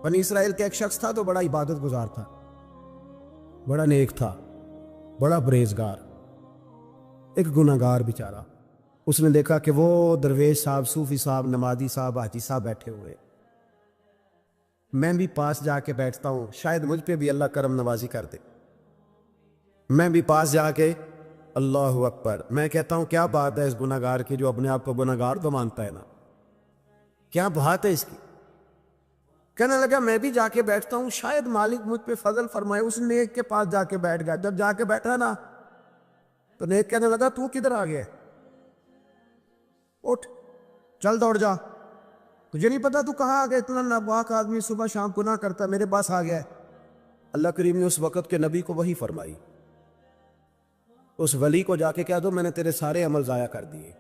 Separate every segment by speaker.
Speaker 1: بنی اسرائیل کا ایک شخص تھا تو بڑا عبادت گزار تھا، بڑا نیک تھا، بڑا پرہیزگار، ایک گناہگار بیچارہ۔ اس نے دیکھا کہ وہ درویش صاحب، صوفی صاحب، نمازی صاحب، حاجی صاحب بیٹھے ہوئے، میں بھی پاس جا کے بیٹھتا ہوں، شاید مجھ پہ بھی اللہ کرم نوازی کر دے۔ میں بھی پاس جا کے اللہ اکبر، میں کہتا ہوں کیا بات ہے اس گناہگار کی جو اپنے آپ کو گناہگار تو مانتا ہے نا، کیا بات ہے اس کی۔ کہنے لگا میں بھی جا کے بیٹھتا ہوں، شاید مالک مجھ پہ فضل فرمائے۔ اس نیک کے پاس جا کے بیٹھ گیا۔ جب جا کے بیٹھا نا تو نیک کہنے لگا تو کدھر آ گیا؟ اٹھ چل دوڑ جا، تجھے نہیں پتا تو کہاں آ گیا؟ اتنا ناپاک آدمی صبح شام گناہ کرتا ہے، میرے پاس آ گیا ہے۔ اللہ کریم نے اس وقت کے نبی کو وحی فرمائی، اس ولی کو جا کے کہہ دو میں نے تیرے سارے عمل ضائع کر دیے۔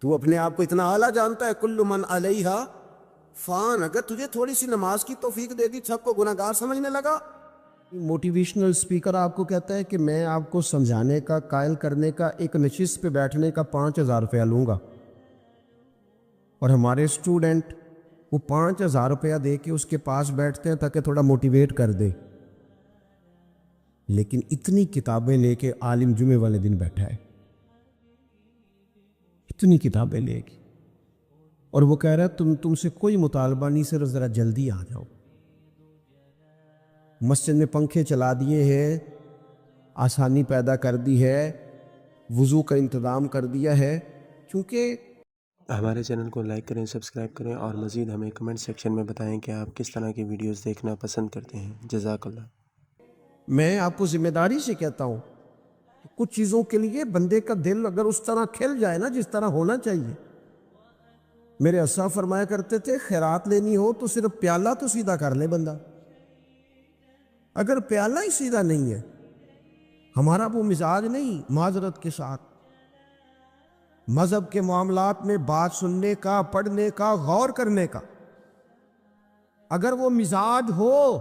Speaker 1: تو اپنے آپ کو اتنا اعلیٰ جانتا ہے، کل من علیہا فان، اگر تجھے تھوڑی سی نماز کی توفیق دے دی سب کو گناہ گار سمجھنے لگا۔ موٹیویشنل اسپیکر آپ کو کہتا ہے کہ میں آپ کو سمجھانے کا، قائل کرنے کا، ایک نشست پہ بیٹھنے کا 5,000 روپیہ لوں گا، اور ہمارے اسٹوڈنٹ وہ 5,000 روپیہ دے کے اس کے پاس بیٹھتے ہیں تاکہ تھوڑا موٹیویٹ کر دے، لیکن اتنی کتابیں لے کے عالم جمعے والے دن بیٹھا ہے، اتنی کتابیں لے کے، اور وہ کہہ رہا ہے تم سے کوئی مطالبہ نہیں، صرف ذرا جلدی آ جاؤ۔ مسجد میں پنکھے چلا دیے ہیں، آسانی پیدا کر دی ہے، وضو کا انتظام کر دیا ہے، کیونکہ
Speaker 2: ہمارے چینل کو لائک کریں، سبسکرائب کریں، اور مزید ہمیں کمنٹ سیکشن میں بتائیں کہ آپ کس طرح کی ویڈیوز دیکھنا پسند کرتے ہیں۔ جزاک اللہ۔
Speaker 1: میں آپ کو ذمہ داری سے کہتا ہوں کچھ چیزوں کے لیے بندے کا دل اگر اس طرح کھل جائے نا جس طرح ہونا چاہیے۔ میرے اسا فرمایا کرتے تھے خیرات لینی ہو تو صرف پیالہ تو سیدھا کر لے بندہ، اگر پیالہ ہی سیدھا نہیں ہے، ہمارا وہ مزاج نہیں، معذرت کے ساتھ مذہب کے معاملات میں بات سننے کا، پڑھنے کا، غور کرنے کا، اگر وہ مزاج ہو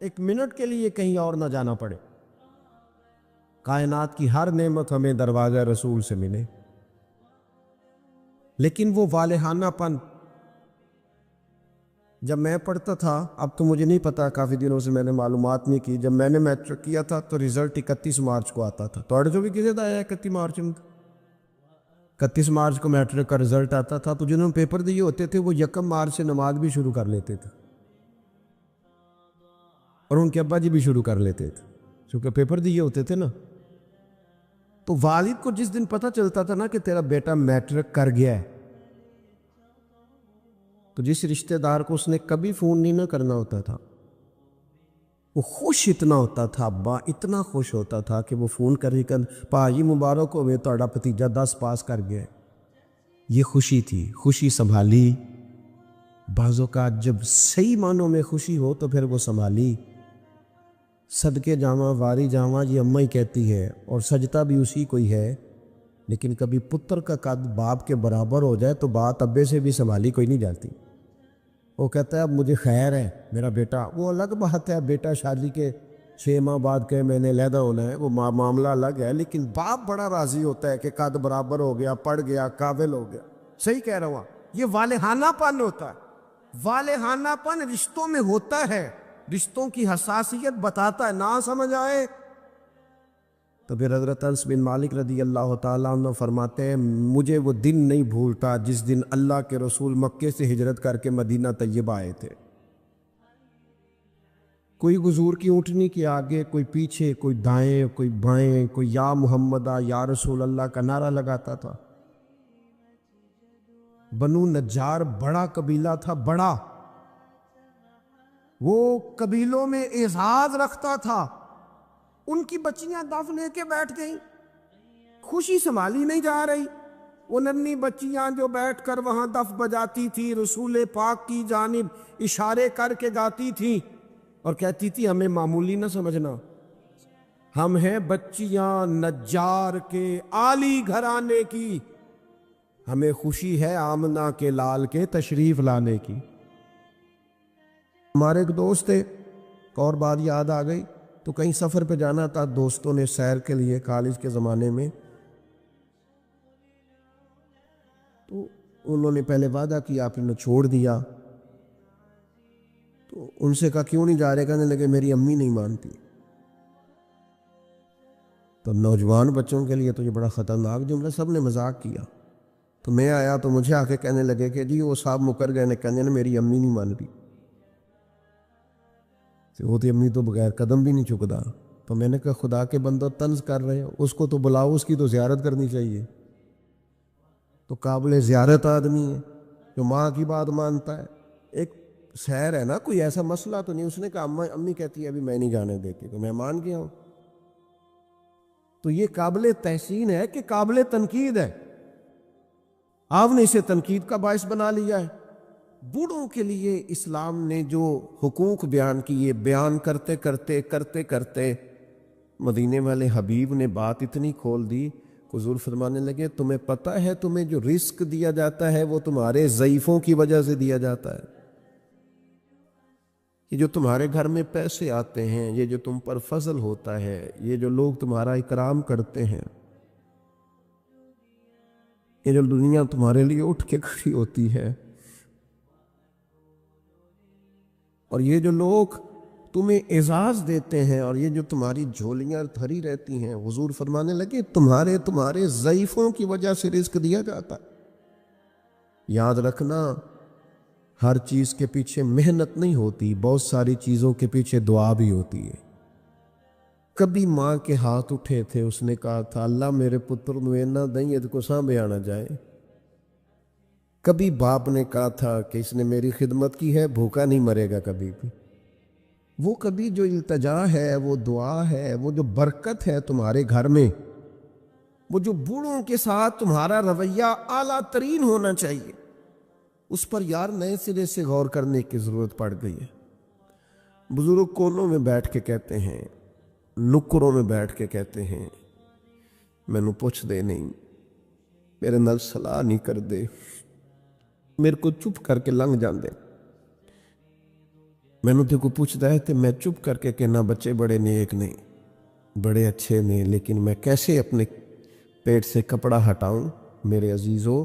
Speaker 1: ایک منٹ کے لیے کہیں اور نہ جانا پڑے، کائنات کی ہر نعمت ہمیں دروازہ رسول سے ملے۔ لیکن وہ والہانہ پن، جب میں پڑھتا تھا، اب تو مجھے نہیں پتا، کافی دنوں سے میں نے معلومات نہیں کی، جب میں نے میٹرک کیا تھا تو رزلٹ 31 مارچ کو آتا تھا، تو جو بھی کسی دا آیا 31 مارچ میں، 31 مارچ کو میٹرک کا رزلٹ آتا تھا، تو جنہوں نے پیپر دیے ہوتے تھے وہ 1 مارچ سے نماز بھی شروع کر لیتے تھے، اور ان کے ابا جی بھی شروع کر لیتے تھے، چونکہ پیپر دیے ہوتے تھے نا۔ تو والد کو جس دن پتہ چلتا تھا نا کہ تیرا بیٹا میٹرک کر گیا ہے، تو جس رشتہ دار کو اس نے کبھی فون نہیں نہ کرنا ہوتا تھا، وہ خوش اتنا ہوتا تھا، ابا اتنا خوش ہوتا تھا کہ وہ فون کر پاجی مبارک ہوئے تہاڈا بھتیجا 10 پاس کر گیا ہے۔ یہ خوشی تھی، خوشی سنبھالی۔ بعض اوقات جب صحیح معنوں میں خوشی ہو تو پھر وہ سنبھالی۔ صدقے جاواں واری جاواں یہ اماں ہی کہتی ہے، اور سجدہ بھی اسی کو ہی ہے، لیکن کبھی پتر کا قد باپ کے برابر ہو جائے تو بات ابے سے بھی سنبھالی کوئی نہیں جاتی۔ وہ کہتا ہے اب مجھے خیر ہے میرا بیٹا، وہ الگ بات ہے، بیٹا شادی کے 6 ماہ بعد کہ میں نے علیحدہ ہونا ہے، وہ معاملہ الگ ہے، لیکن باپ بڑا راضی ہوتا ہے کہ قد برابر ہو گیا، پڑھ گیا، قابل ہو گیا۔ صحیح کہہ رہا ہوں، یہ والہانہ پن ہوتا ہے۔ والہانہ پن رشتوں میں ہوتا ہے، رشتوں کی حساسیت بتاتا ہے، نہ سمجھ آئے تو پھر حضرت انس بن مالک رضی اللہ تعالیٰ عنہ فرماتے ہیں مجھے وہ دن نہیں بھولتا جس دن اللہ کے رسول مکے سے ہجرت کر کے مدینہ طیبہ آئے تھے۔ کوئی حضور کی اونٹنی کے آگے، کوئی پیچھے، کوئی دائیں، کوئی بائیں، کوئی یا محمدہ یا رسول اللہ کا نعرہ لگاتا تھا۔ بنو نجار بڑا قبیلہ تھا، بڑا، وہ قبیلوں میں اعزاز رکھتا تھا۔ ان کی بچیاں دف لے کے بیٹھ گئیں، خوشی سنبھالی نہیں جا رہی۔ وہ ننھی بچیاں جو بیٹھ کر وہاں دف بجاتی تھی، رسول پاک کی جانب اشارے کر کے گاتی تھیں اور کہتی تھی ہمیں معمولی نہ سمجھنا، ہم ہیں بچیاں نجار کے عالی گھرانے کی، ہمیں خوشی ہے آمنہ کے لال کے تشریف لانے کی۔ ہمارے ایک دوست تھے، ایک اور بات یاد آ گئی، تو کہیں سفر پہ جانا تھا دوستوں نے سیر کے لیے کالج کے زمانے میں، تو انہوں نے پہلے وعدہ کیا، پھر نے چھوڑ دیا۔ تو ان سے کہا کیوں نہیں جا رہے؟ کہنے لگے میری امی نہیں مانتی۔ تو نوجوان بچوں کے لیے تو یہ بڑا خطرناک جملہ، سب نے مذاق کیا۔ تو میں آیا تو مجھے آ کے کہنے لگے کہ جی وہ صاحب مکر گئے، نے کہنے نا میری امی نہیں مان رہی، وہ تو امی تو بغیر قدم بھی نہیں چکتا۔ تو میں نے کہا خدا کے بندو طنز کر رہے ہو، اس کو تو بلاؤ، اس کی تو زیارت کرنی چاہیے۔ تو قابل زیارت آدمی ہے جو ماں کی بات مانتا ہے۔ ایک سیر ہے نا، کوئی ایسا مسئلہ تو نہیں۔ اس نے کہا امی کہتی ہے ابھی میں نہیں جانے دیتی، تو میں مان گیا ہوں۔ تو یہ قابل تحسین ہے کہ قابل تنقید ہے، آپ نے اسے تنقید کا باعث بنا لیا ہے۔ بوڑھوں کے لیے اسلام نے جو حقوق بیان کیے، بیان کرتے کرتے مدینے والے حبیب نے بات اتنی کھول دی، حضور فرمانے لگے تمہیں پتہ ہے تمہیں جو رزق دیا جاتا ہے وہ تمہارے ضعیفوں کی وجہ سے دیا جاتا ہے۔ یہ جو تمہارے گھر میں پیسے آتے ہیں، یہ جو تم پر فضل ہوتا ہے، یہ جو لوگ تمہارا اکرام کرتے ہیں، یہ جو دنیا تمہارے لیے اٹھ کے کھڑی ہوتی ہے، اور یہ جو لوگ تمہیں اعزاز دیتے ہیں، اور یہ جو تمہاری جھولیاں بھری رہتی ہیں، حضور فرمانے لگے تمہارے ضعیفوں کی وجہ سے رزق دیا جاتا ہے۔ یاد رکھنا ہر چیز کے پیچھے محنت نہیں ہوتی، بہت ساری چیزوں کے پیچھے دعا بھی ہوتی ہے۔ کبھی ماں کے ہاتھ اٹھے تھے، اس نے کہا تھا اللہ میرے پتر نو اینا دیں یہ کو سانبھے آنا جائے۔ کبھی باپ نے کہا تھا کہ اس نے میری خدمت کی ہے، بھوکا نہیں مرے گا کبھی بھی۔ وہ کبھی جو التجا ہے، وہ دعا ہے، وہ جو برکت ہے تمہارے گھر میں، وہ جو بوڑھوں کے ساتھ تمہارا رویہ اعلیٰ ترین ہونا چاہیے، اس پر یار نئے سرے سے غور کرنے کی ضرورت پڑ گئی ہے۔ بزرگ کونوں میں بیٹھ کے کہتے ہیں، نکروں میں بیٹھ کے کہتے ہیں مینوں پوچھ دے نہیں، میرے نال صلاح نہیں کر دے، میرے کو چپ کر کے لنگ جاندے، مینوں تے کو پوچھدا ہے تے میں چپ کر کے کہنا بچے بڑے نیک نے، بڑے اچھے نے، لیکن میں کیسے اپنے پیٹ سے کپڑا ہٹاؤں؟ میرے عزیزو،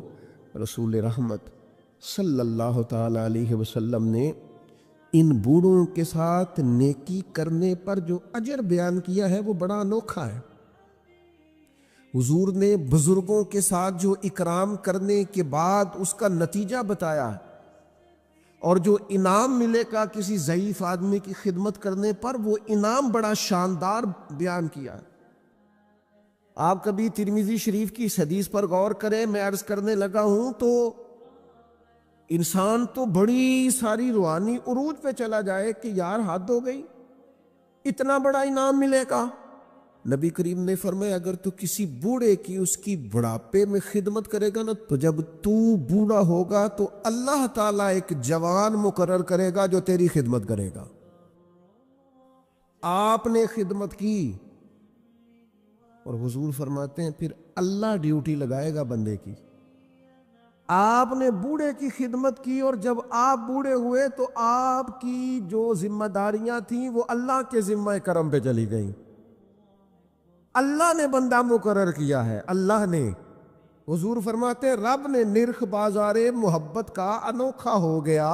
Speaker 1: رسول رحمت صلی اللہ تعالی علیہ وسلم نے ان بوڑھوں کے ساتھ نیکی کرنے پر جو اجر بیان کیا ہے وہ بڑا انوکھا ہے۔ حضور نے بزرگوں کے ساتھ جو اکرام کرنے کے بعد اس کا نتیجہ بتایا ہے، اور جو انعام ملے گا کسی ضعیف آدمی کی خدمت کرنے پر، وہ انعام بڑا شاندار بیان کیا ہے۔ آپ کبھی ترمذی شریف کی اس حدیث پر غور کریں، میں عرض کرنے لگا ہوں تو انسان تو بڑی ساری روحانی عروج پہ چلا جائے کہ یار حد ہو گئی، اتنا بڑا انعام ملے گا۔ نبی کریم نے فرمایا اگر تو کسی بوڑھے کی اس کی بڑھاپے میں خدمت کرے گا نا، تو جب تو بوڑھا ہوگا تو اللہ تعالیٰ ایک جوان مقرر کرے گا جو تیری خدمت کرے گا۔ آپ نے خدمت کی، اور حضور فرماتے ہیں پھر اللہ ڈیوٹی لگائے گا بندے کی۔ آپ نے بوڑھے کی خدمت کی، اور جب آپ بوڑھے ہوئے تو آپ کی جو ذمہ داریاں تھیں وہ اللہ کے ذمہ کرم پہ چلی گئیں۔ اللہ نے بندہ مقرر کیا ہے، اللہ نے۔ حضور فرماتے ہیں رب نے نرخ بازار محبت کا انوکھا ہو گیا،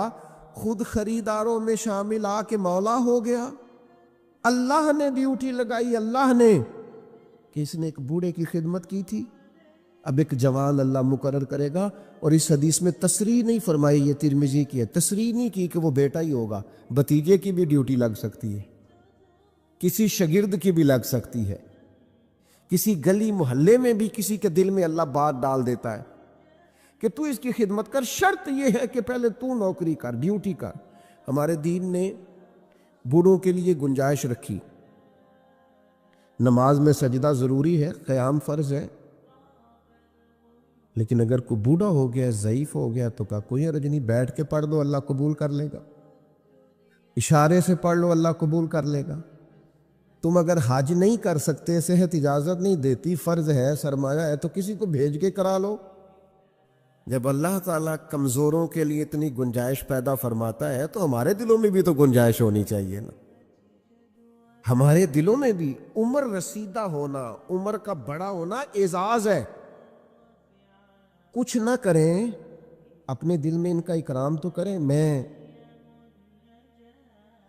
Speaker 1: خود خریداروں میں شامل آ کے مولا ہو گیا۔ اللہ نے ڈیوٹی لگائی، اللہ نے، کہ اس نے ایک بوڑھے کی خدمت کی تھی، اب ایک جوان اللہ مقرر کرے گا۔ اور اس حدیث میں تصریح نہیں فرمائی، یہ ترمذی کی ہے، تصریح نہیں کی کہ وہ بیٹا ہی ہوگا، بھتیجے کی بھی ڈیوٹی لگ سکتی ہے، کسی شاگرد کی بھی لگ سکتی ہے، کسی گلی محلے میں بھی کسی کے دل میں اللہ بات ڈال دیتا ہے کہ تو اس کی خدمت کر، شرط یہ ہے کہ پہلے تو نوکری کر، ڈیوٹی کر۔ ہمارے دین نے بوڑھوں کے لیے گنجائش رکھی، نماز میں سجدہ ضروری ہے، قیام فرض ہے، لیکن اگر کوئی بوڑھا ہو گیا، ضعیف ہو گیا، تو کہا کوئی حرج نہیں، بیٹھ کے پڑھ لو اللہ قبول کر لے گا، اشارے سے پڑھ لو اللہ قبول کر لے گا۔ تم اگر حج نہیں کر سکتے، صحت اجازت نہیں دیتی، فرض ہے، سرمایہ ہے، تو کسی کو بھیج کے کرا لو۔ جب اللہ تعالیٰ کمزوروں کے لیے اتنی گنجائش پیدا فرماتا ہے تو ہمارے دلوں میں بھی تو گنجائش ہونی چاہیے نا۔ ہمارے دلوں میں بھی عمر رسیدہ ہونا، عمر کا بڑا ہونا اعزاز ہے۔ کچھ نہ کریں، اپنے دل میں ان کا اکرام تو کریں۔ میں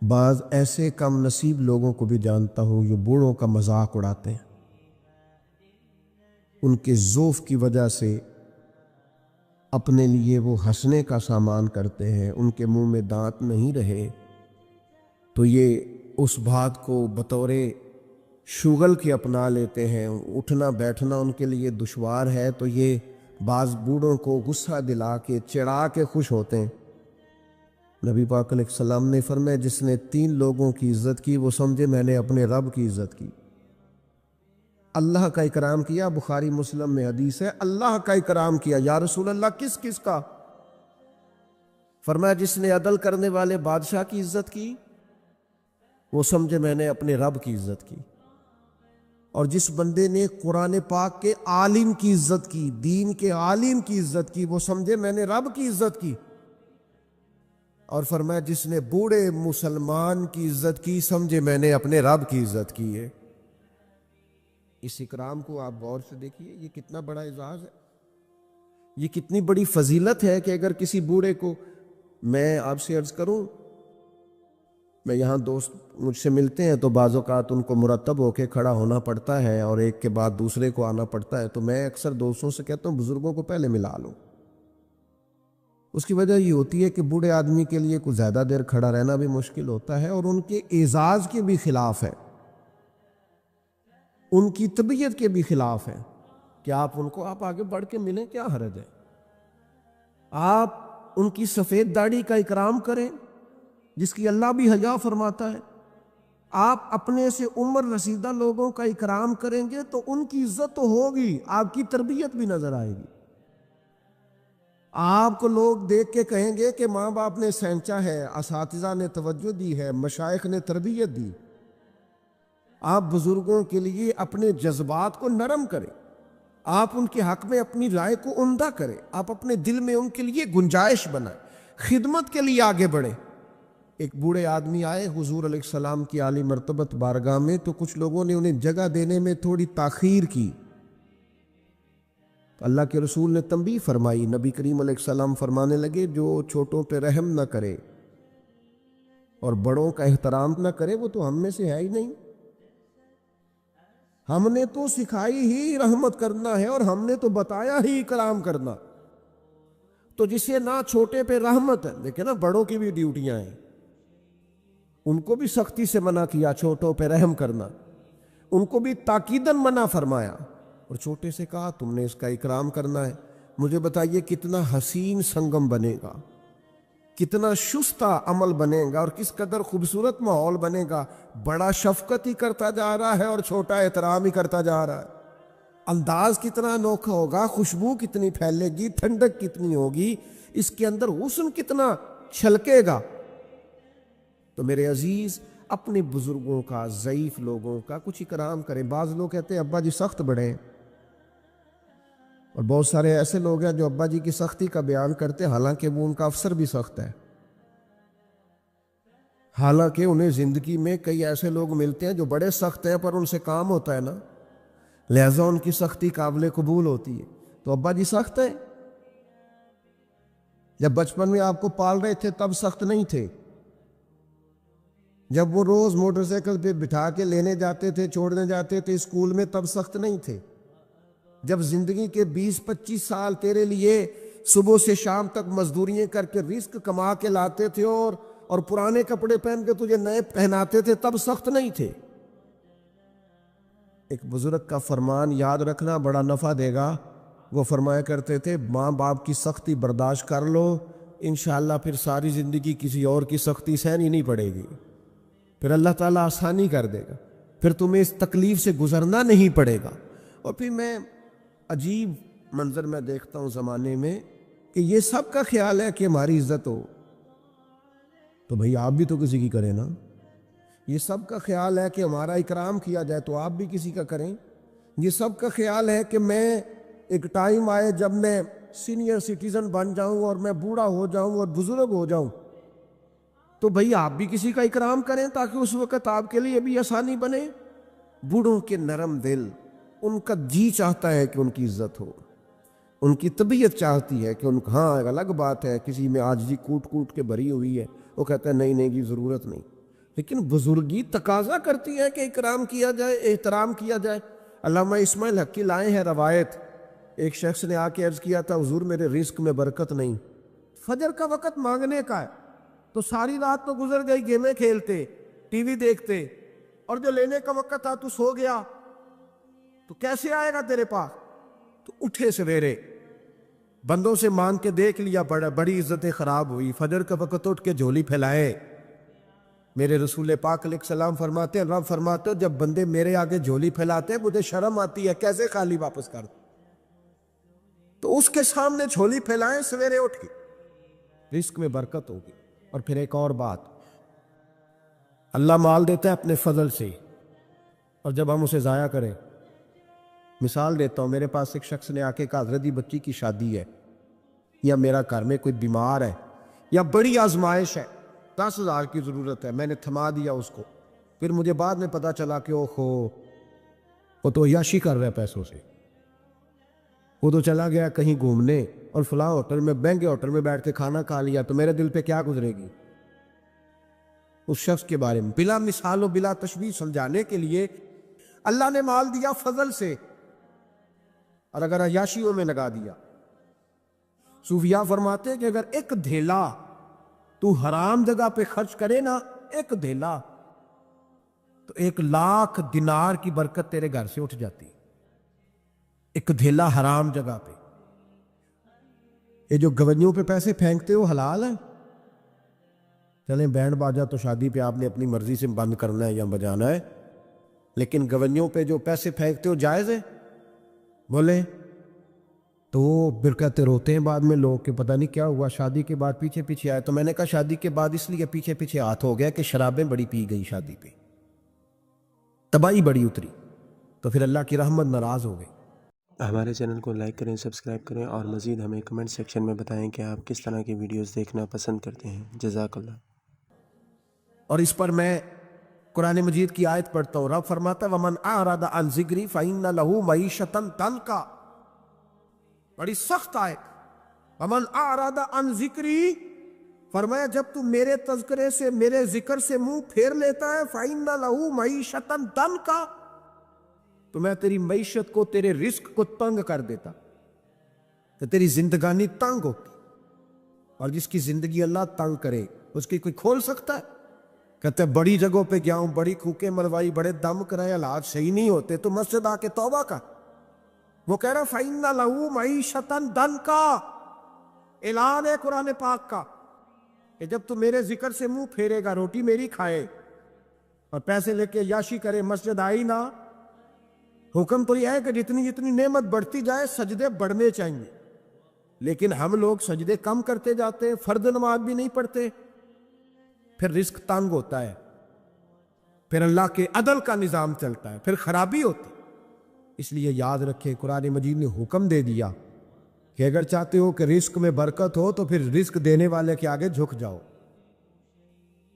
Speaker 1: بعض ایسے کم نصیب لوگوں کو بھی جانتا ہوں جو بوڑھوں کا مذاق اڑاتے ہیں، ان کے ذوف کی وجہ سے اپنے لیے وہ ہنسنے کا سامان کرتے ہیں، ان کے منہ میں دانت نہیں رہے تو یہ اس بات کو بطور شغل کے اپنا لیتے ہیں، اٹھنا بیٹھنا ان کے لیے دشوار ہے تو یہ بعض بوڑھوں کو غصہ دلا کے چڑھا کے خوش ہوتے ہیں۔ نبی پاک علیہ السلام نے فرمایا جس نے 3 لوگوں کی عزت کی وہ سمجھے میں نے اپنے رب کی عزت کی۔ اللہ کا اکرام کیا، بخاری مسلم میں حدیث ہے، اللہ کا اکرام کیا۔ یا رسول اللہ کس کس کا؟ فرمایا جس نے عدل کرنے والے بادشاہ کی عزت کی وہ سمجھے میں نے اپنے رب کی عزت کی، اور جس بندے نے قرآن پاک کے عالم کی عزت کی، دین کے عالم کی عزت کی، وہ سمجھے میں نے رب کی عزت کی، اور فرمایا جس نے بوڑھے مسلمان کی عزت کی سمجھے میں نے اپنے رب کی عزت کی ہے۔ اس اکرام کو آپ غور سے دیکھیے، یہ کتنا بڑا اعزاز ہے، یہ کتنی بڑی فضیلت ہے کہ اگر کسی بوڑھے کو، میں آپ سے عرض کروں، میں یہاں دوست مجھ سے ملتے ہیں تو بعض اوقات ان کو مرتب ہو کے کھڑا ہونا پڑتا ہے اور ایک کے بعد دوسرے کو آنا پڑتا ہے، تو میں اکثر دوستوں سے کہتا ہوں بزرگوں کو پہلے ملا لو۔ اس کی وجہ یہ ہوتی ہے کہ بوڑھے آدمی کے لیے کچھ زیادہ دیر کھڑا رہنا بھی مشکل ہوتا ہے اور ان کے اعزاز کے بھی خلاف ہے، ان کی طبیعت کے بھی خلاف ہے کہ آپ ان کو آپ آگے بڑھ کے ملیں، کیا حرج ہے؟ آپ ان کی سفید داڑھی کا اکرام کریں جس کی اللہ بھی حیا فرماتا ہے، آپ اپنے سے عمر رسیدہ لوگوں کا اکرام کریں گے تو ان کی عزت تو ہوگی، آپ کی تربیت بھی نظر آئے گی۔ آپ کو لوگ دیکھ کے کہیں گے کہ ماں باپ نے سینچا ہے، اساتذہ نے توجہ دی ہے، مشائخ نے تربیت دی۔ آپ بزرگوں کے لیے اپنے جذبات کو نرم کریں، آپ ان کے حق میں اپنی رائے کو عمدہ کریں، آپ اپنے دل میں ان کے لیے گنجائش بنائیں، خدمت کے لیے آگے بڑھیں۔ ایک بوڑھے آدمی آئے حضور علیہ السلام کی عالی مرتبت بارگاہ میں، تو کچھ لوگوں نے انہیں جگہ دینے میں تھوڑی تاخیر کی، تو اللہ کے رسول نے تنبیہ فرمائی، نبی کریم علیہ السلام فرمانے لگے جو چھوٹوں پہ رحم نہ کرے اور بڑوں کا احترام نہ کرے وہ تو ہم میں سے ہے ہی نہیں۔ ہم نے تو سکھائی ہی رحمت کرنا ہے اور ہم نے تو بتایا ہی اکرام کرنا، تو جسے نہ چھوٹے پہ رحمت ہے، دیکھیں نا بڑوں کی بھی ڈیوٹیاں ہیں، ان کو بھی سختی سے منع کیا چھوٹوں پہ رحم کرنا، ان کو بھی تاکیداً منع فرمایا، اور چھوٹے سے کہا تم نے اس کا اکرام کرنا ہے۔ مجھے بتائیے کتنا حسین سنگم بنے گا، کتنا شستہ عمل بنے گا اور کس قدر خوبصورت ماحول بنے گا۔ بڑا شفقت ہی کرتا جا رہا ہے اور چھوٹا احترام ہی کرتا جا رہا ہے۔ انداز کتنا انوکھا ہوگا، خوشبو کتنی پھیلے گی، ٹھنڈک کتنی ہوگی، اس کے اندر حسن کتنا چھلکے گا۔ تو میرے عزیز اپنے بزرگوں کا، ضعیف لوگوں کا کچھ اکرام کریں۔ بعض لوگ کہتے ہیں ابا جی سخت بڑے ہیں، اور بہت سارے ایسے لوگ ہیں جو ابا جی کی سختی کا بیان کرتے ہیں، حالانکہ وہ ان کا افسر بھی سخت ہے، حالانکہ انہیں زندگی میں کئی ایسے لوگ ملتے ہیں جو بڑے سخت ہیں پر ان سے کام ہوتا ہے نا، لہذا ان کی سختی قابل قبول ہوتی ہے۔ تو ابا جی سخت ہیں، جب بچپن میں آپ کو پال رہے تھے تب سخت نہیں تھے، جب وہ روز موٹر سائیکل پہ بٹھا کے لینے جاتے تھے، چھوڑنے جاتے تھے اسکول میں، تب سخت نہیں تھے، جب زندگی کے 20-25 سال تیرے لیے صبح سے شام تک مزدوریاں کر کے رزق کما کے لاتے تھے اور پرانے کپڑے پہن کے تجھے نئے پہناتے تھے، تب سخت نہیں تھے۔ ایک بزرگ کا فرمان یاد رکھنا، بڑا نفع دے گا۔ وہ فرمایا کرتے تھے ماں باپ کی سختی برداشت کر لو، انشاءاللہ پھر ساری زندگی کسی اور کی سختی سہنی نہیں پڑے گی، پھر اللہ تعالیٰ آسانی کر دے گا، پھر تمہیں اس تکلیف سے گزرنا نہیں پڑے گا۔ اور پھر میں عجیب منظر میں دیکھتا ہوں زمانے میں کہ یہ سب کا خیال ہے کہ ہماری عزت ہو، تو بھئی آپ بھی تو کسی کی کریں نا۔ یہ سب کا خیال ہے کہ ہمارا اکرام کیا جائے تو آپ بھی کسی کا کریں۔ یہ سب کا خیال ہے کہ میں ایک ٹائم آئے جب میں سینئر سٹیزن بن جاؤں اور میں بوڑھا ہو جاؤں اور بزرگ ہو جاؤں، تو بھئی آپ بھی کسی کا اکرام کریں تاکہ اس وقت آپ کے لیے بھی آسانی بنے۔ بوڑھوں کے نرم دل، ان کا جی چاہتا ہے کہ ان کی عزت ہو، ان کی طبیعت چاہتی ہے کہ ان ہاں الگ بات ہے کسی میں عاجزی کوٹ کوٹ کے بھری ہوئی ہے، وہ کہتا ہے نہیں نہیں جی ضرورت نہیں، لیکن بزرگی تقاضا کرتی ہے کہ اکرام کیا جائے، احترام کیا جائے۔ علامہ اسماعیل حقی لائے ہیں روایت، ایک شخص نے آ کے عرض کیا تھا حضور میرے رزق میں برکت نہیں، فجر کا وقت مانگنے کا ہے، تو ساری رات تو گزر گئی گیمیں کھیلتے، ٹی وی دیکھتے، اور جو لینے کا وقت تھا تو سو گیا، تو کیسے آئے گا تیرے پاس؟ تو اٹھے سویرے، بندوں سے مانگ کے دیکھ لیا، بڑی عزتیں خراب ہوئی، فجر کا وقت اٹھ کے جھولی پھیلائے۔ میرے رسول پاک علیہ السلام فرماتے ہیں، رب فرماتے ہیں جب بندے میرے آگے جھولی پھیلاتے ہیں مجھے شرم آتی ہے، کیسے خالی واپس کر دوں؟ تو اس کے سامنے جھولی پھیلائیں سویرے اٹھ کے، رزق میں برکت ہوگی۔ اور پھر ایک اور بات، اللہ مال دیتا ہے اپنے فضل سے، اور جب ہم اسے ضائع کریں، مثال دیتا ہوں، میرے پاس ایک شخص نے آ کے کہا حضرت بچی کی شادی ہے، یا میرا گھر میں کوئی بیمار ہے، یا بڑی آزمائش ہے، 10,000 کی ضرورت ہے، میں نے تھما دیا اس کو، پھر مجھے بعد میں پتا چلا کہ وہ تو عیاشی کر رہا ہے پیسوں سے، وہ تو چلا گیا کہیں گھومنے اور فلاں ہوٹل میں، مہنگے ہوٹل میں بیٹھ کے کھانا کھا لیا، تو میرے دل پہ کیا گزرے گی؟ اس شخص کے بارے میں بلا مثال و بلا تشبیہ سمجھانے کے لیے اللہ نے مال دیا فضل سے، اور اگر عیاشیوں میں لگا دیا، صوفیاء فرماتے ہیں کہ اگر ایک دھیلا تو حرام جگہ پہ خرچ کرے نا، ایک دھیلا، تو 1,00,000 دینار کی برکت تیرے گھر سے اٹھ جاتی۔ ایک دھیلا حرام جگہ پہ۔ یہ جو گونیوں پہ پیسے پھینکتے ہو حلال ہے؟ چلیں بینڈ باجا تو شادی پہ آپ نے اپنی مرضی سے بند کرنا ہے یا بجانا ہے، لیکن گونیوں پہ جو پیسے پھینکتے ہو جائز ہے؟ بولے تو پھر کہتے روتے ہیں بعد میں لوگ کہ پتہ نہیں کیا ہوا، شادی کے بعد پیچھے پیچھے آئے۔ تو میں نے کہا شادی کے بعد اس لیے پیچھے پیچھے ہاتھ ہو گیا کہ شرابیں بڑی پی گئی، شادی پہ تباہی بڑی اتری، تو پھر اللہ کی رحمت ناراض ہو گئی۔
Speaker 2: ہمارے چینل کو لائک کریں، سبسکرائب کریں اور مزید ہمیں کمنٹ سیکشن میں بتائیں کہ آپ کس طرح کی ویڈیوز دیکھنا پسند کرتے ہیں۔ جزاک اللہ۔
Speaker 1: اور اس پر میں قرآن مجید کی آیت پڑھتا ہوں، رب فرماتا ہے وَمَنْ أَعْرَضَ عَنْ ذِكْرِي فَإِنَّ لَهُ مَعِيشَةً ضَنْكًا، بڑی سخت آیت۔ وَمَنْ أَعْرَضَ عَنْ ذِكْرِي، فرمایا جب تو میرے تذکرے سے، میرے ذکر سے منہ پھیر لیتا ہے، فَإِنَّ لَهُ مَعِيشَةً ضَنْكًا، تو میں تیری معیشت کو، تیرے رزق کو تنگ کر دیتا، کہ تیری زندگانی تنگ ہوتی، اور جس کی زندگی اللہ تنگ کرے اس کی کوئی کھول سکتا ہے؟ کہتے ہیں بڑی جگہوں پہ گیا ہوں، بڑی کھوکیں مروائی، بڑے دم کرائے، حالات صحیح نہیں ہوتے، تو مسجد آ کے توبہ کر۔ وہ کہہ رہا فَإِنَّ لَهُ مَعِيشَةً ضَنْكًا، اعلان ہے قرآن پاک کا کہ جب تو میرے ذکر سے منہ پھیرے گا، روٹی میری کھائے اور پیسے لے کے عیاشی کرے، مسجد آئی نہ، حکم تو یہ ہے کہ جتنی جتنی نعمت بڑھتی جائے سجدے بڑھنے چاہیے، لیکن ہم لوگ سجدے کم کرتے جاتے ہیں، فرض نماز بھی نہیں پڑھتے، پھر رزق تنگ ہوتا ہے، پھر اللہ کے عدل کا نظام چلتا ہے، پھر خرابی ہوتی۔ اس لیے یاد رکھیں قرآن مجید نے حکم دے دیا کہ اگر چاہتے ہو کہ رزق میں برکت ہو تو پھر رزق دینے والے کے آگے جھک جاؤ،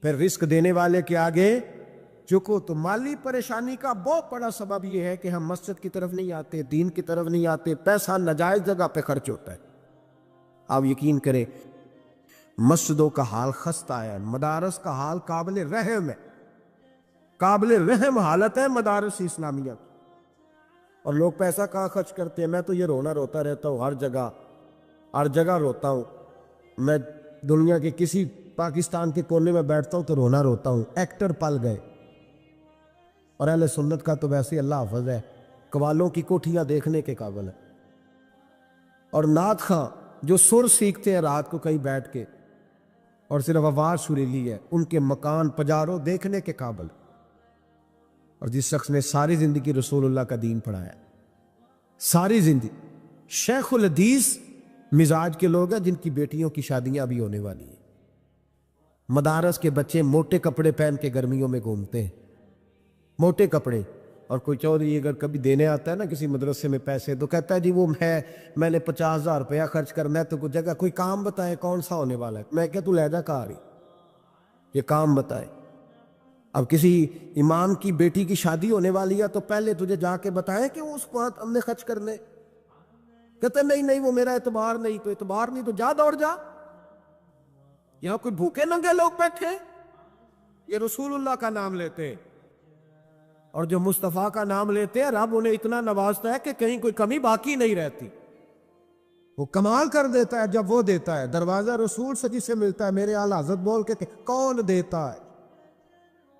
Speaker 1: پھر رزق دینے والے کے آگے جھکو۔ تو مالی پریشانی کا بہت بڑا سبب یہ ہے کہ ہم مسجد کی طرف نہیں آتے، دین کی طرف نہیں آتے، پیسہ ناجائز جگہ پہ خرچ ہوتا ہے۔ آپ یقین کریں مسجدوں کا حال خستہ ہے، مدارس کا حال قابل رحم ہے، قابل رحم حالت ہے مدارس اسلامیہ کی، اور لوگ پیسہ کہاں خرچ کرتے ہیں؟ میں تو یہ روتا رہتا ہوں، ہر جگہ روتا ہوں، میں دنیا کے کسی پاکستان کے کونے میں بیٹھتا ہوں تو روتا ہوں۔ ایکٹر پل گئے، اور اہل سنت کا تو ویسے اللہ حافظ ہے، قوالوں کی کوٹھیاں دیکھنے کے قابل ہے، اور نعت خواں جو سر سیکھتے ہیں رات کو کہیں بیٹھ کے اور صرف آواز سریلی ہے، ان کے مکان پجاروں دیکھنے کے قابل۔ اور جس شخص نے ساری زندگی رسول اللہ کا دین پڑھایا، ساری زندگی، شیخ الحدیث مزاج کے لوگ ہیں جن کی بیٹیوں کی شادیاں بھی ہونے والی ہیں۔ مدارس کے بچے موٹے کپڑے پہن کے گرمیوں میں گھومتے ہیں، موٹے کپڑے، اور کوئی چودھری اگر کبھی دینے آتا ہے نا کسی مدرسے میں پیسے تو کہتا ہے جی وہ میں نے 50,000 روپیہ خرچ کرنا ہے، تو کوئی جگہ کوئی کام بتائے کون سا ہونے والا ہے۔ میں کہتا تو لہجہ کہا رہی، یہ کام بتائے۔ اب کسی امام کی بیٹی کی شادی ہونے والی ہے تو پہلے تجھے جا کے بتائیں کہ اس کو ہم نے خرچ کرنے، کہتے نہیں وہ میرا اعتبار نہیں، تو اعتبار نہیں تو جا دوڑ جا، یہاں کوئی بھوکے ننگے لوگ بیٹھے، یہ رسول اللہ کا نام لیتے ہیں، اور جو مصطفیٰ کا نام لیتے ہیں رب انہیں اتنا نوازتا ہے کہ کہیں کوئی کمی باقی نہیں رہتی. وہ کمال کر دیتا ہے جب وہ دیتا ہے. دروازہ رسول سے جسے ملتا ہے، میرے اعلیٰ حضرت بول کے کہ کون دیتا ہے؟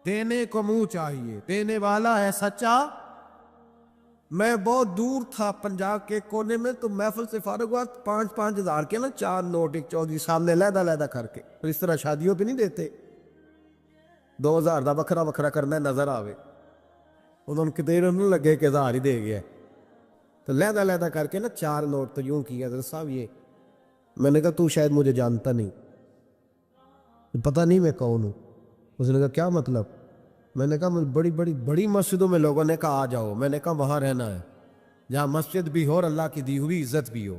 Speaker 1: دینے کو منہ چاہیے، دینے والا ہے سچا. میں بہت دور تھا پنجاب کے کونے میں، تو محفل سے فارغ ہوا، 5,000 کے نا 4 نوٹ ایک چودھری سامنے لہدا کر کے. تو اس طرح شادیوں پہ نہیں دیتے 2,000 دا وکھرا وکھرا کرنا نظر آوے. انہوں نے کتنے انہوں لگے کہ 1,000 ہی دے گیا. تو لہدا کر کے نا 4 نوٹ تو یوں کیا حضرت صاحب یہ. میں نے کہا تو شاید مجھے جانتا نہیں، پتہ نہیں میں کون ہوں. اس نے کہا کیا مطلب؟ میں نے کہا بڑی مسجدوں میں لوگوں نے کہا آ جاؤ. میں نے کہا وہاں رہنا ہے جہاں مسجد بھی ہو اور اللہ کی دی ہوئی عزت بھی ہو.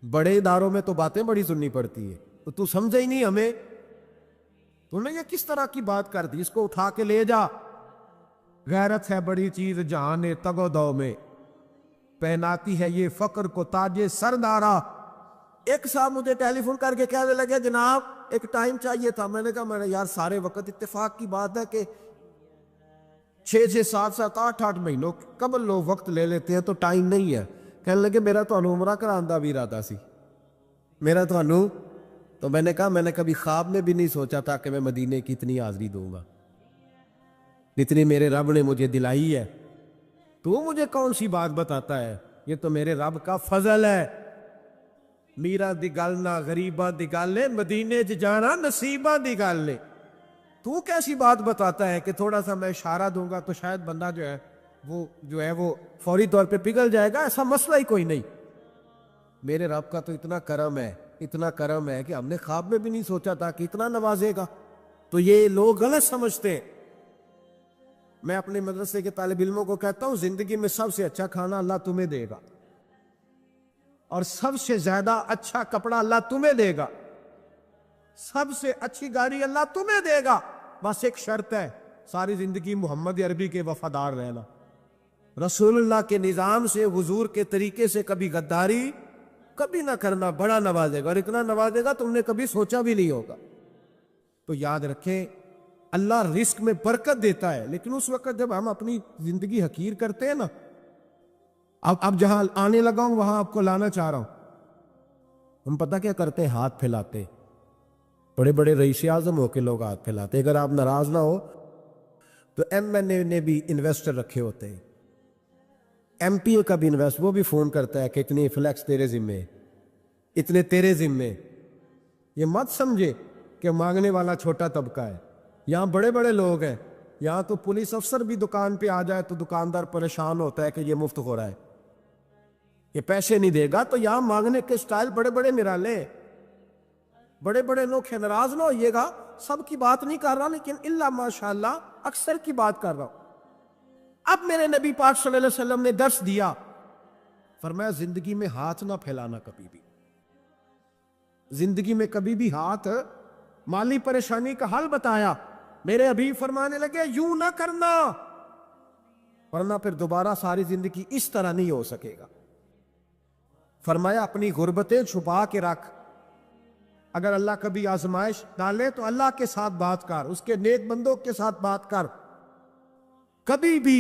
Speaker 1: بڑے اداروں میں تو باتیں بڑی سننی پڑتی ہے. تو سمجھے ہی نہیں ہمیں. تو نے یہ کس طرح کی بات کر دی؟ اس کو اٹھا کے لے جا. غیرت ہے بڑی چیز جہان تگ و دو میں، پہناتی ہے یہ فقر کو تاج سردارا. ایک صاحب مجھے ٹیلی فون کر کے کہنے لگے جناب ایک ٹائم چاہیے تھا. میں نے کہا یار سارے وقت اتفاق کی بات ہے کہ 6 7 8 مہینوں قبل لوگ وقت لے لیتے ہیں تو ٹائم نہیں ہے. کہنے لگے میرا تو عمرہ کراندہ بھی ارادہ سی میرا تو میں نے کہا میں نے کبھی خواب میں بھی نہیں سوچا تھا کہ میں مدینے کی اتنی حاضری دوں گا جتنی میرے رب نے مجھے دلائی ہے. تو مجھے کون سی بات بتاتا ہے؟ یہ تو میرے رب کا فضل ہے. میرا دی گل نہ غریباں دی گل لے، مدینے جانا نصیباں دی گل لے. تو کیسی بات بتاتا ہے کہ تھوڑا سا میں اشارہ دوں گا تو شاید بندہ جو ہے وہ فوری طور پہ پگھل جائے گا؟ ایسا مسئلہ ہی کوئی نہیں. میرے رب کا تو اتنا کرم ہے کہ ہم نے خواب میں بھی نہیں سوچا تھا کہ اتنا نوازے گا. تو یہ لوگ غلط سمجھتے ہیں. میں اپنے مدرسے کے طالب علموں کو کہتا ہوں زندگی میں سب سے اچھا کھانا اللہ تمہیں دے گا، اور سب سے زیادہ اچھا کپڑا اللہ تمہیں دے گا، سب سے اچھی گاڑی اللہ تمہیں دے گا. بس ایک شرط ہے، ساری زندگی محمد عربی کے وفادار رہنا، رسول اللہ کے نظام سے حضور کے طریقے سے کبھی غداری کبھی نہ کرنا. بڑا نوازے گا، اور اتنا نوازے گا تم نے کبھی سوچا بھی نہیں ہوگا. تو یاد رکھیں اللہ رزق میں برکت دیتا ہے، لیکن اس وقت جب ہم اپنی زندگی حقیر کرتے ہیں نا. اب جہاں آنے لگا ہوں وہاں آپ کو لانا چاہ رہا ہوں. ہم پتہ کیا کرتے ہیں؟ ہاتھ پھیلاتے. بڑے بڑے رئیس اعظم ہو کے لوگ ہاتھ پھیلاتے. اگر آپ ناراض نہ ہو تو ایم این اے نے بھی انویسٹر رکھے ہوتے ہیں، ایم پی کا بھی وہ بھی فون کرتا ہے کہ اتنے فلیکس تیرے ذمے، اتنے تیرے ذمے. یہ مت سمجھے کہ مانگنے والا چھوٹا طبقہ ہے. یہاں بڑے بڑے لوگ ہیں. یہاں تو پولیس افسر بھی دکان پہ آ جائے تو دکاندار پریشان ہوتا ہے کہ یہ مفت ہو رہا ہے، یہ پیسے نہیں دے گا. تو یہاں مانگنے کے سٹائل بڑے بڑے نرالے، بڑے بڑے لوگ ہیں. ناراض نہ ہوئیے گا، سب کی بات نہیں کر رہا، لیکن اللہ ماشاءاللہ اکثر کی بات کر رہا ہوں. اب میرے نبی پاک صلی اللہ علیہ وسلم نے درس دیا، فرمایا زندگی میں ہاتھ نہ پھیلانا کبھی بھی. زندگی میں کبھی بھی ہاتھ، مالی پریشانی کا حل بتایا. میرے حبیب فرمانے لگے یوں نہ کرنا، ورنہ پھر دوبارہ ساری زندگی اس طرح نہیں ہو سکے گا. فرمایا اپنی غربتیں چھپا کے رکھ. اگر اللہ کبھی آزمائش ڈالے تو اللہ کے ساتھ بات کر، اس کے نیک بندوں کے ساتھ بات کر. کبھی بھی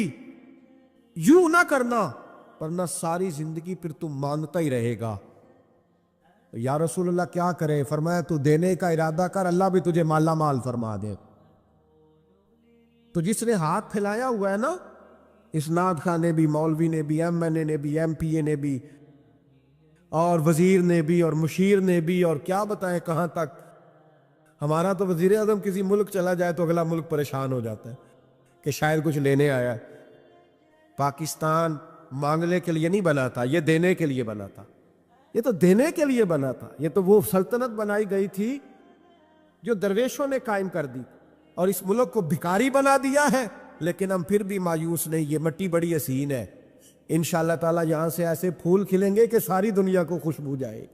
Speaker 1: یوں نہ کرنا، ورنہ ساری زندگی پھر تم مانگتا ہی رہے گا. یا رسول اللہ کیا کرے؟ فرمایا تو دینے کا ارادہ کر، اللہ بھی تجھے مالا مال فرما دے. تو جس نے ہاتھ پھیلایا ہوا ہے نا، اسناد خان نے بھی، مولوی نے بھی، ایم این اے نے بھی، ایم پی اے نے بھی، اور وزیر نے بھی، اور مشیر نے بھی، اور کیا بتائیں کہاں تک. ہمارا تو وزیر اعظم کسی ملک چلا جائے تو اگلا ملک پریشان ہو جاتا ہے کہ شاید کچھ لینے آیا. پاکستان مانگنے کے لیے نہیں بنا تھا، یہ دینے کے لیے بنا تھا. یہ تو دینے کے لیے بنا تھا. یہ تو وہ سلطنت بنائی گئی تھی جو درویشوں نے قائم کر دی، اور اس ملک کو بھکاری بنا دیا ہے. لیکن ہم پھر بھی مایوس نہیں. یہ مٹی بڑی حسین ہے. انشاءاللہ تعالی یہاں سے ایسے پھول کھلیں گے کہ ساری دنیا کو خوشبو جائے.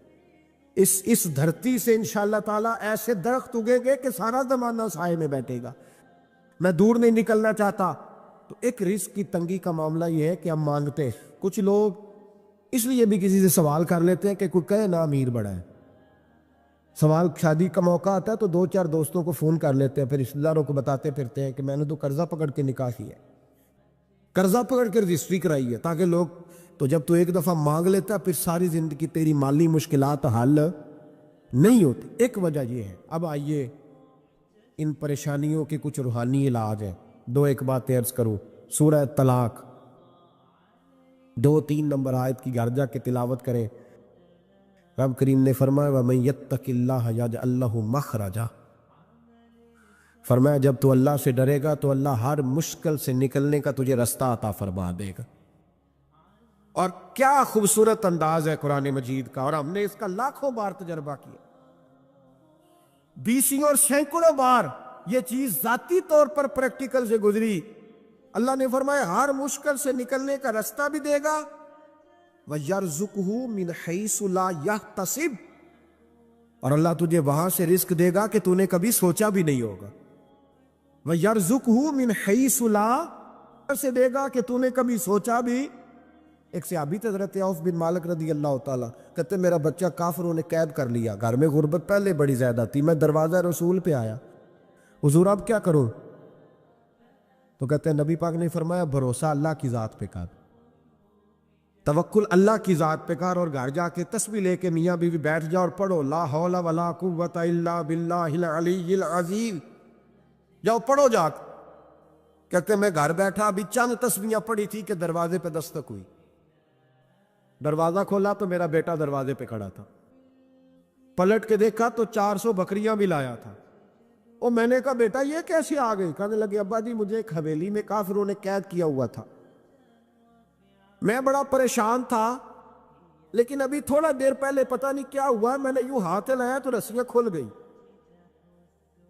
Speaker 1: اس دھرتی سے انشاءاللہ تعالی ایسے درخت اگیں گے کہ سارا زمانہ سائے میں بیٹھے گا. میں دور نہیں نکلنا چاہتا. تو ایک رزق کی تنگی کا معاملہ یہ ہے کہ ہم مانگتے ہیں. کچھ لوگ اس لیے بھی کسی سے سوال کر لیتے ہیں کہ کوئی کہے نا امیر بڑا ہے. سوال شادی کا موقع آتا ہے تو 2-4 دوستوں کو فون کر لیتے ہیں، پھر رشتہ داروں کو بتاتے پھرتے ہیں کہ میں نے تو قرضہ پکڑ کے نکاح کیا ہے، قرضہ پکڑ کے رجسٹری کرائی ہے، تاکہ لوگ تو جب تو ایک دفعہ مانگ لیتا ہے پھر ساری زندگی تیری مالی مشکلات حل نہیں ہوتی۔ ایک وجہ یہ ہے۔ اب آئیے ان پریشانیوں کے کچھ روحانی علاج ہیں۔ ایک بات عرض کروں، سورہ طلاق 2-3 نمبر آیت کی گھر جا کے تلاوت کریں۔ رب کریم نے فرمایا وَمَن يَتَّقِ اللَّهَ يَجْعَل لَّهُ مَخْرَجًا، فرمایا جب تو اللہ سے ڈرے گا تو اللہ ہر مشکل سے نکلنے کا تجھے رستہ عطا فرما دے گا۔ اور کیا خوبصورت انداز ہے قرآن مجید کا، اور ہم نے اس کا لاکھوں بار تجربہ کیا، بیسوں اور سینکڑوں بار یہ چیز ذاتی طور پر پریکٹیکل سے گزری۔ اللہ نے فرمایا ہر مشکل سے نکلنے کا راستہ بھی دے گا، وَيَرْزُقْهُ مِنْ حَيْثُ لَا يَحْتَسِبُ، اور اللہ تجھے وہاں سے رزق دے گا کہ تو نے کبھی سوچا بھی نہیں ہوگا۔ وَيَرْزُقْهُ مِنْ حَيْثُ لَا، سے دے گا کہ تو نے کبھی سوچا بھی۔ ایک صحابی تھے حضرت عوف بن مالک رضی اللہ تعالیٰ، کہتے میرا بچہ کافروں نے قید کر لیا، گھر میں غربت پہلے بڑی زیادہ تھی، میں دروازہ رسول پہ آیا، حضور اب کیا کروں؟ تو کہتے ہیں نبی پاک نے فرمایا بھروسہ اللہ کی ذات پہ کر، توکل اللہ کی ذات پہ کر، اور گھر جا کے تسبیح لے کے میاں بیوی بیٹھ جاؤ اور پڑھو لا حول ولا قوت الا باللہ العلی العظیم، جاؤ پڑھو جا کے۔ کہتے میں گھر بیٹھا ابھی چند تسبیحاں پڑھی تھی کہ دروازے پہ دستک ہوئی، دروازہ کھولا تو میرا بیٹا دروازے پہ کھڑا تھا، پلٹ کے دیکھا تو 400 بکریاں بھی لایا تھا۔ اور میں نے کہا بیٹا یہ کیسے آ گئی؟ کہنے لگے ابا جی مجھے ایک حویلی میں کافروں نے قید کیا ہوا تھا، میں بڑا پریشان تھا، لیکن ابھی تھوڑا دیر پہلے پتہ نہیں کیا ہوا، میں نے یوں ہاتھ لایا تو رسیاں کھل گئی،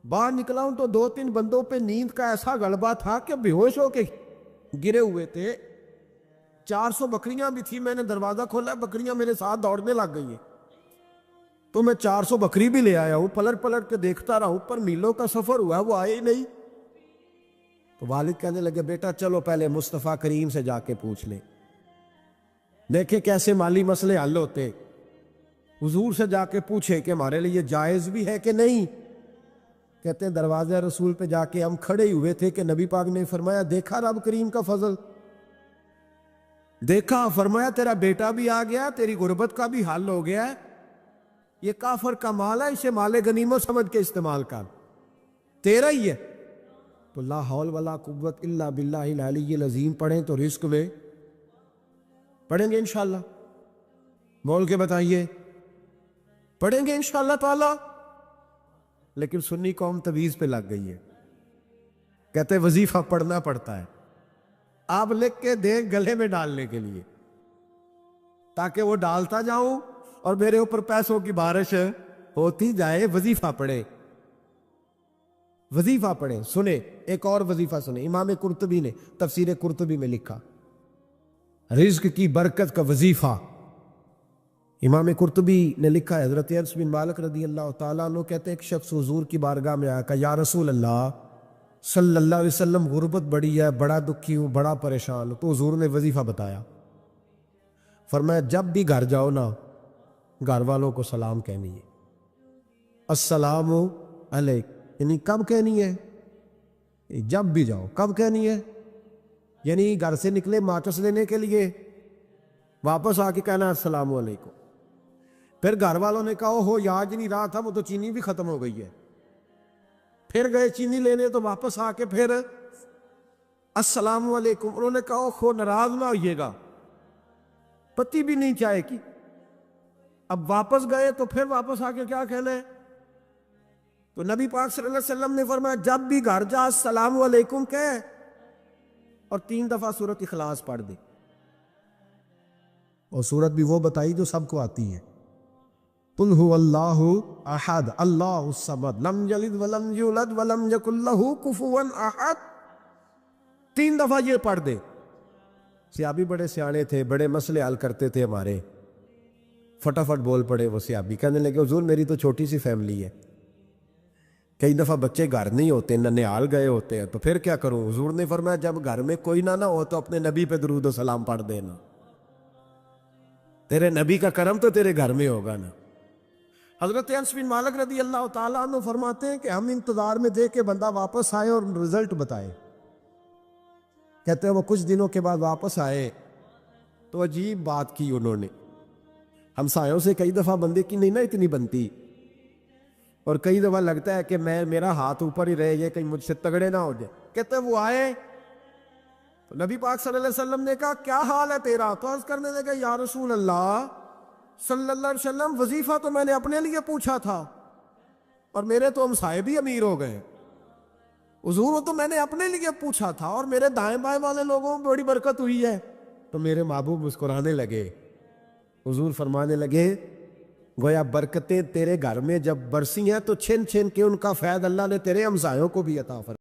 Speaker 1: باہر نکلا ہوں تو 2-3 بندوں پہ نیند کا ایسا غلبہ تھا کہ بے ہوش ہو کے گرے ہوئے تھے، 400 بکریاں بھی تھی، میں نے دروازہ کھولا، بکریاں میرے ساتھ دوڑنے لگ گئی ہیں، تو میں 400 بکری بھی لے آیا ہوں، پلٹ پلٹ کے دیکھتا رہا ہوں، پر میلوں کا سفر ہوا وہ آئے ہی نہیں۔ تو والد کہنے لگے بیٹا چلو پہلے مصطفیٰ کریم سے جا کے پوچھ لیں، دیکھیں کیسے مالی مسئلے حل ہوتے، حضور سے جا کے پوچھے کہ ہمارے لیے جائز بھی ہے کہ نہیں۔ کہتے ہیں دروازہ رسول پہ جا کے ہم کھڑے ہی ہوئے تھے کہ نبی پاک نے فرمایا دیکھا رب کریم کا فضل، دیکھا، فرمایا تیرا بیٹا بھی آ گیا، تیری غربت کا بھی حل ہو گیا ہے، یہ کافر کا مال ہے، اسے مال غنیمت سمجھ کے استعمال کر، تیرا ہی ہے۔ تو لا حول ولا قوت الا باللہ العلی العظیم پڑھیں تو رزق میں پڑھیں گے انشاءاللہ، بول کے بتائیے پڑھیں گے انشاءاللہ تعالی۔ لیکن سنی قوم تویز پہ لگ گئی ہے، کہتے وظیفہ پڑھنا پڑتا ہے، آپ لکھ کے دیں گلے میں ڈالنے کے لیے تاکہ وہ ڈالتا جاؤں اور میرے اوپر پیسوں کی بارش ہوتی جائے۔ وظیفہ پڑھیں، وظیفہ پڑھیں۔ سنیں ایک اور وظیفہ سنیں، امام قرطبی نے تفسیر قرطبی میں لکھا رزق کی برکت کا وظیفہ، امام قرطبی نے لکھا ہے حضرت انس بن مالک رضی اللہ تعالیٰ عنہ کہتے ہیں ایک شخص حضور کی بارگاہ میں آیا، کہا یا رسول اللہ صلی اللہ علیہ وسلم غربت بڑی ہے، بڑا دکھی ہوں، بڑا پریشان ہوں۔ تو حضور نے وظیفہ بتایا، فرمایا جب بھی گھر جاؤ نا گھر والوں کو سلام کہنی ہے، السلام علیک، یعنی کب کہنی ہے؟ جب بھی جاؤ۔ کب کہنی ہے؟ یعنی گھر سے نکلے ماچس لینے کے لیے، واپس آ کے کہنا السلام علیکم۔ پھر گھر والوں نے کہا ہو یاد نہیں رہا تھا، وہ تو چینی بھی ختم ہو گئی ہے، پھر گئے چینی لینے تو واپس آ کے پھر السلام علیکم۔ انہوں نے کہا خو ناراض نہ ہوئیے گا، پتی بھی نہیں چائے کی۔ اب واپس گئے تو پھر واپس آ کے کیا کہنا ہے؟ تو نبی پاک صلی اللہ علیہ وسلم نے فرمایا جب بھی گھر جا السلام علیکم کہے اور 3 دفعہ سورۃ اخلاص پڑھ دے، اور سورت بھی وہ بتائی جو سب کو آتی ہے، قل هو اللہ احد اللہ الصمد لم یلد ولم یولد ولم یکن لہ کفوا احد، 3 دفعہ یہ پڑھ دے۔ صحابی بڑے سیانے تھے، بڑے مسئلے حل کرتے تھے ہمارے، فٹافٹ بول پڑے وہ صحابی، کہنے لگے حضور میری تو چھوٹی سی فیملی ہے، کئی دفعہ بچے گھر نہیں ہوتے، ننیال گئے ہوتے ہیں، تو پھر کیا کروں؟ حضور نے فرمایا جب گھر میں کوئی نہ ہو تو اپنے نبی پہ درود و سلام پڑھ دینا، تیرے نبی کا کرم تو تیرے گھر میں ہوگا نا۔ حضرت انس بن مالک رضی اللہ تعالیٰ عنہ فرماتے ہیں کہ ہم انتظار میں تھے کہ بندہ واپس آئے اور رزلٹ بتائے. کہتے ہیں وہ کچھ دنوں کے بعد واپس آئے تو عجیب بات کی انہوں نے. ہمسایوں سے کئی دفعہ بندے کی نہیں نا اتنی بنتی, اور کئی دفعہ لگتا ہے کہ میرا ہاتھ اوپر ہی رہے, یہ کہیں مجھ سے تگڑے نہ ہو جائے. کہتے ہیں وہ آئے تو نبی پاک صلی اللہ علیہ وسلم نے کہا کیا حال ہے تیرا؟ تو عرض کرنے لگا یا رسول اللہ صلی اللہ علیہ وسلم, وظیفہ تو میں نے اپنے لیے پوچھا تھا اور میرے تو ہمسائے بھی امیر ہو گئے. حضور تو میں نے اپنے لیے پوچھا تھا اور میرے دائیں بائیں والے لوگوں میں بڑی برکت ہوئی ہے. تو میرے محبوب مسکرانے لگے. حضور فرمانے لگے گویا برکتیں تیرے گھر میں جب برسی ہیں تو چھن چھن کے ان کا فیض اللہ نے تیرے ہمسایوں کو بھی عطا فرمایا.